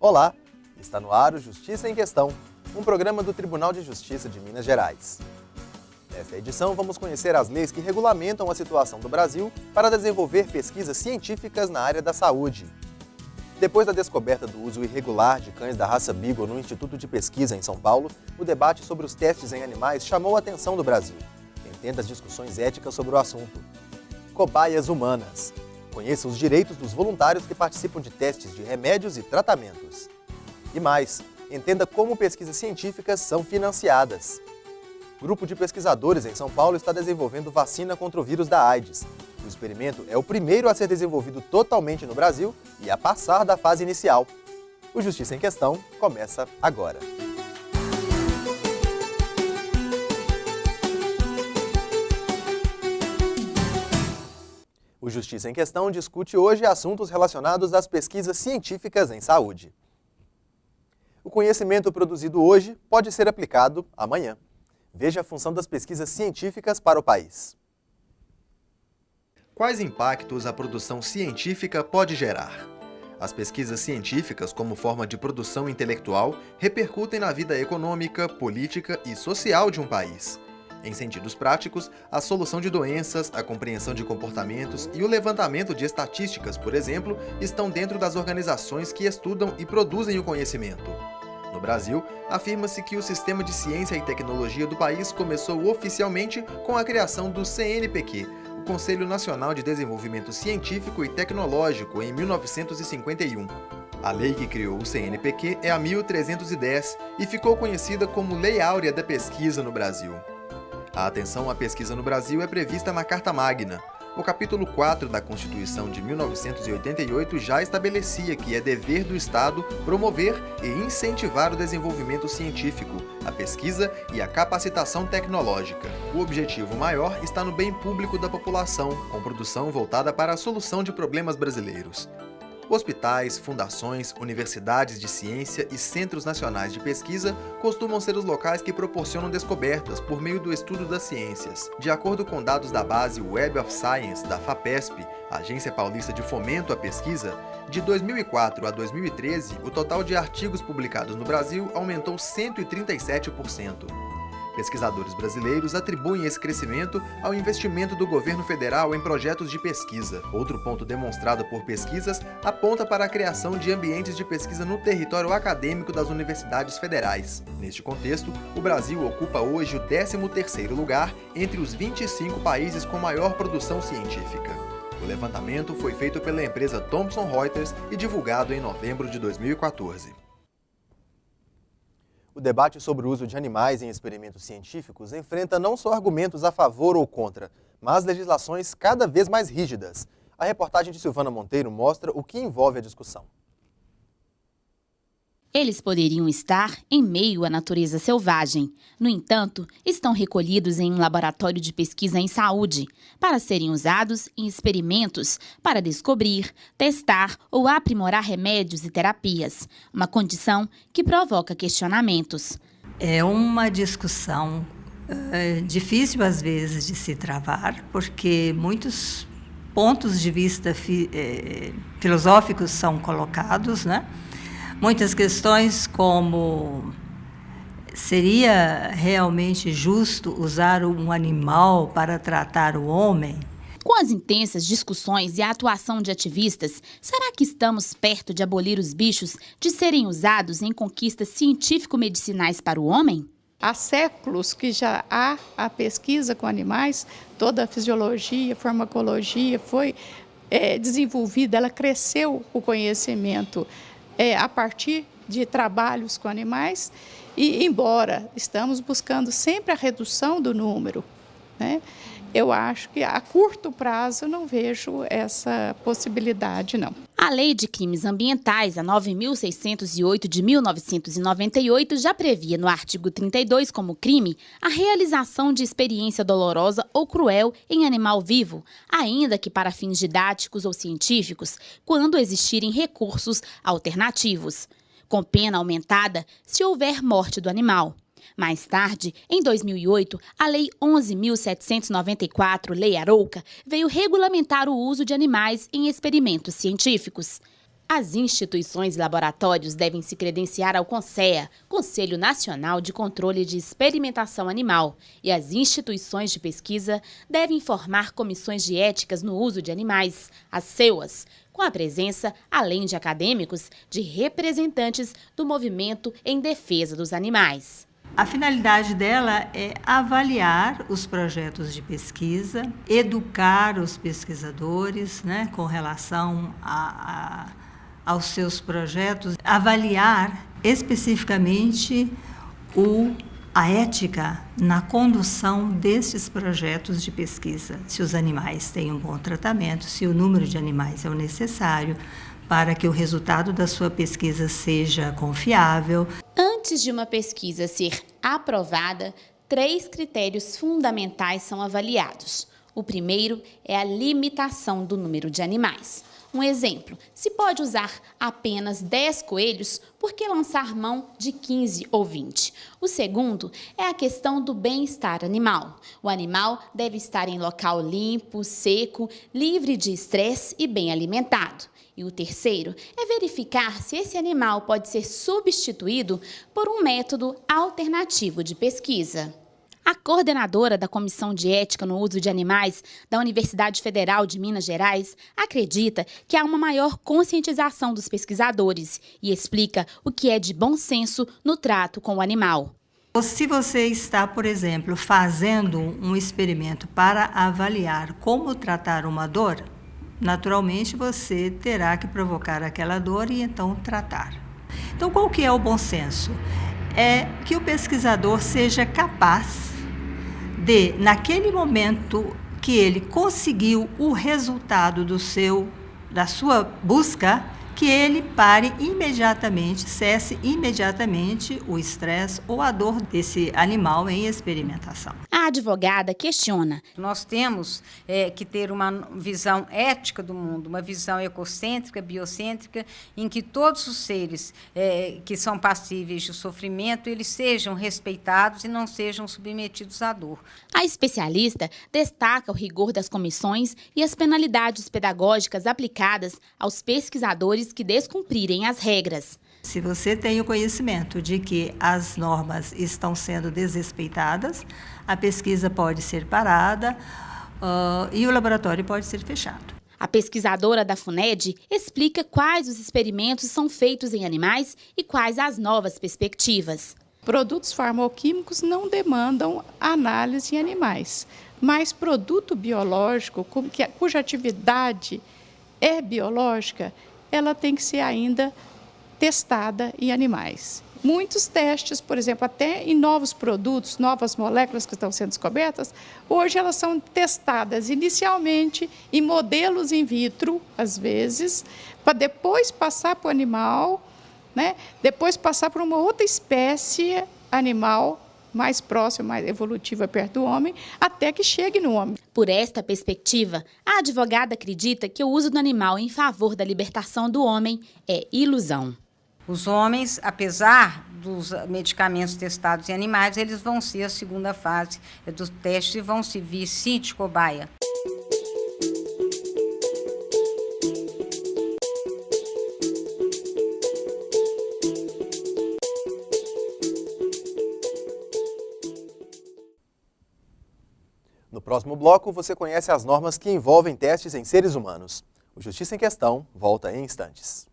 Olá, está no ar o Justiça em Questão, um programa do Tribunal de Justiça de Minas Gerais. Nesta edição, vamos conhecer as leis que regulamentam a situação do Brasil para desenvolver pesquisas científicas na área da saúde. Depois da descoberta do uso irregular de cães da raça Beagle no Instituto de Pesquisa em São Paulo, o debate sobre os testes em animais chamou a atenção do Brasil. Tem as discussões éticas sobre o assunto. Cobaias humanas. Conheça os direitos dos voluntários que participam de testes de remédios e tratamentos. E mais, entenda como pesquisas científicas são financiadas. O grupo de pesquisadores em São Paulo está desenvolvendo vacina contra o vírus da AIDS. O experimento é o primeiro a ser desenvolvido totalmente no Brasil e a passar da fase inicial. O Justiça em Questão começa agora. O Justiça em Questão discute hoje assuntos relacionados às pesquisas científicas em saúde. O conhecimento produzido hoje pode ser aplicado amanhã. Veja a função das pesquisas científicas para o país. Quais impactos a produção científica pode gerar? As pesquisas científicas, como forma de produção intelectual, repercutem na vida econômica, política e social de um país. Em sentidos práticos, a solução de doenças, a compreensão de comportamentos e o levantamento de estatísticas, por exemplo, estão dentro das organizações que estudam e produzem o conhecimento. No Brasil, afirma-se que o sistema de ciência e tecnologia do país começou oficialmente com a criação do CNPq, o Conselho Nacional de Desenvolvimento Científico e Tecnológico, em 1951. A lei que criou o CNPq é a 1310 e ficou conhecida como Lei Áurea da Pesquisa no Brasil. A atenção à pesquisa no Brasil é prevista na Carta Magna. O capítulo 4 da Constituição de 1988 já estabelecia que é dever do Estado promover e incentivar o desenvolvimento científico, a pesquisa e a capacitação tecnológica. O objetivo maior está no bem público da população, com produção voltada para a solução de problemas brasileiros. Hospitais, fundações, universidades de ciência e centros nacionais de pesquisa costumam ser os locais que proporcionam descobertas por meio do estudo das ciências. De acordo com dados da base Web of Science da FAPESP, Agência Paulista de Fomento à Pesquisa, de 2004 a 2013, o total de artigos publicados no Brasil aumentou 137%. Pesquisadores brasileiros atribuem esse crescimento ao investimento do governo federal em projetos de pesquisa. Outro ponto demonstrado por pesquisas aponta para a criação de ambientes de pesquisa no território acadêmico das universidades federais. Neste contexto, o Brasil ocupa hoje o 13º lugar entre os 25 países com maior produção científica. O levantamento foi feito pela empresa Thomson Reuters e divulgado em novembro de 2014. O debate sobre o uso de animais em experimentos científicos enfrenta não só argumentos a favor ou contra, mas legislações cada vez mais rígidas. A reportagem de Silvana Monteiro mostra o que envolve a discussão. Eles poderiam estar em meio à natureza selvagem. No entanto, estão recolhidos em um laboratório de pesquisa em saúde, para serem usados em experimentos para descobrir, testar ou aprimorar remédios e terapias, uma condição que provoca questionamentos. É uma discussão difícil, às vezes, de se travar, porque muitos pontos de vista filosóficos são colocados, né? Muitas questões como seria realmente justo usar um animal para tratar o homem? Com as intensas discussões e a atuação de ativistas, será que estamos perto de abolir os bichos de serem usados em conquistas científico-medicinais para o homem? Há séculos que já há a pesquisa com animais, toda a fisiologia, farmacologia foi desenvolvida, ela cresceu o conhecimento a partir de trabalhos com animais e, embora estamos buscando sempre a redução do número, né, eu acho que a curto prazo não vejo essa possibilidade, não. A Lei de Crimes Ambientais, a 9.608 de 1998, já previa no artigo 32 como crime a realização de experiência dolorosa ou cruel em animal vivo, ainda que para fins didáticos ou científicos, quando existirem recursos alternativos, com pena aumentada se houver morte do animal. Mais tarde, em 2008, a Lei 11.794, Lei Arouca, veio regulamentar o uso de animais em experimentos científicos. As instituições e laboratórios devem se credenciar ao CONSEA, Conselho Nacional de Controle de Experimentação Animal, e as instituições de pesquisa devem formar comissões de éticas no uso de animais, as CEUAs, com a presença, além de acadêmicos, de representantes do movimento em defesa dos animais. A finalidade dela é avaliar os projetos de pesquisa, educar os pesquisadores, né, com relação aos seus projetos, avaliar especificamente a ética na condução desses projetos de pesquisa, se os animais têm um bom tratamento, se o número de animais é o necessário para que o resultado da sua pesquisa seja confiável. Antes de uma pesquisa ser aprovada, 3 critérios fundamentais são avaliados. O primeiro é a limitação do número de animais. Um exemplo, se pode usar apenas 10 coelhos, por que lançar mão de 15 ou 20? O segundo é a questão do bem-estar animal. O animal deve estar em local limpo, seco, livre de estresse e bem alimentado. E o terceiro é verificar se esse animal pode ser substituído por um método alternativo de pesquisa. A coordenadora da Comissão de Ética no Uso de Animais da Universidade Federal de Minas Gerais acredita que há uma maior conscientização dos pesquisadores e explica o que é de bom senso no trato com o animal. Se você está, por exemplo, fazendo um experimento para avaliar como tratar uma dor, naturalmente você terá que provocar aquela dor e então tratar. Então, qual que é o bom senso? É que o pesquisador seja capaz de, naquele momento que ele conseguiu o resultado da sua busca, que ele pare imediatamente, cesse imediatamente o estresse ou a dor desse animal em experimentação. A advogada questiona. Nós temos que ter uma visão ética do mundo, uma visão ecocêntrica, biocêntrica, em que todos os seres que são passíveis de sofrimento, eles sejam respeitados e não sejam submetidos à dor. A especialista destaca o rigor das comissões e as penalidades pedagógicas aplicadas aos pesquisadores que descumprirem as regras. Se você tem o conhecimento de que as normas estão sendo desrespeitadas, a pesquisa pode ser parada e o laboratório pode ser fechado. A pesquisadora da FUNED explica quais os experimentos são feitos em animais e quais as novas perspectivas. Produtos farmacêuticos não demandam análise em animais, mas produto biológico, cuja atividade é biológica, ela tem que ser ainda testada em animais. Muitos testes, por exemplo, até em novos produtos, novas moléculas que estão sendo descobertas, hoje elas são testadas inicialmente em modelos in vitro, às vezes, para depois passar para o animal, né? Depois passar para uma outra espécie animal mais próxima, mais evolutiva perto do homem, até que chegue no homem. Por esta perspectiva, a advogada acredita que o uso do animal em favor da libertação do homem é ilusão. Os homens, apesar dos medicamentos testados em animais, eles vão ser a segunda fase dos testes e vão servir sim de cobaia. No próximo bloco, você conhece as normas que envolvem testes em seres humanos. O Justiça em Questão volta em instantes.